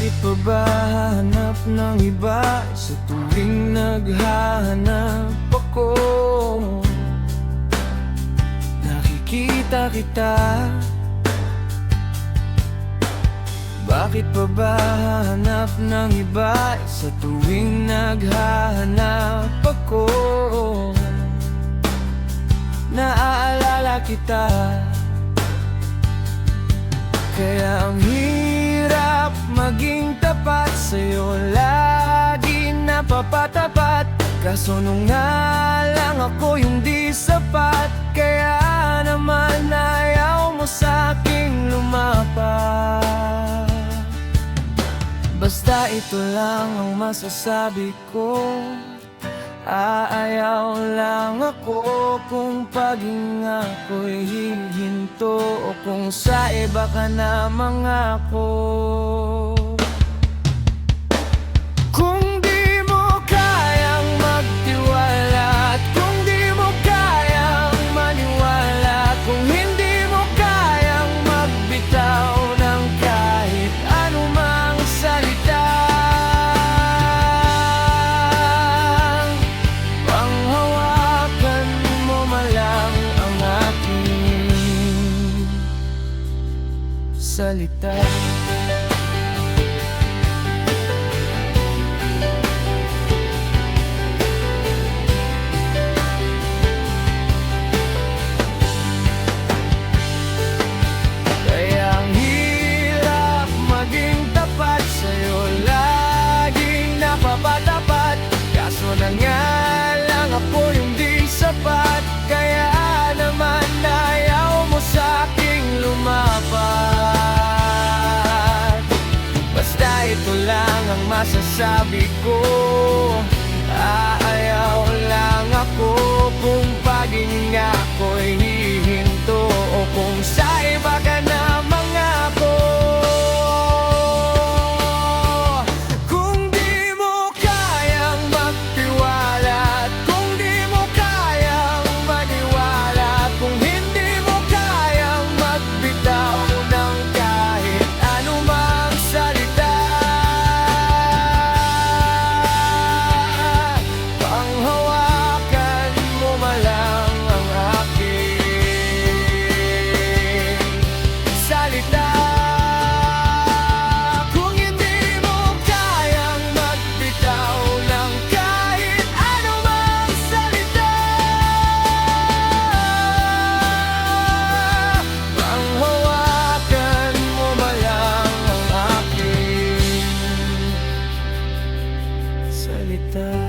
Bakit pa ba hahanap ng iba sa tuwing naghahanap ako? Nakikita kita. Bakit pa ba hahanap ng iba sa tuwing naghahanap ako? Naaalala kita. Kaya ang hirap maging tapat sa'yo, lagi napapatapat. Kaso nung nga lang ako yung di sapat, kaya naman ayaw mo sa'king lumapat. Basta ito lang ang masasabi ko, aayaw lang ako kung paging ako'y hihinto, o kung sa iba ka na mangako. Kung di mo kayang magtiwala at kung di mo kayang maniwala, kung hindi mo kayang magbitaw ng kahit anumang salita, panghawakan mo malang ang aking salita. Kaya naman ayaw mo sa'king lumapat. Basta ito lang ang masasabi ko, aayaw lang ako kung paging ako'y hihinto, o kung sa iba ka na mangako. Salita.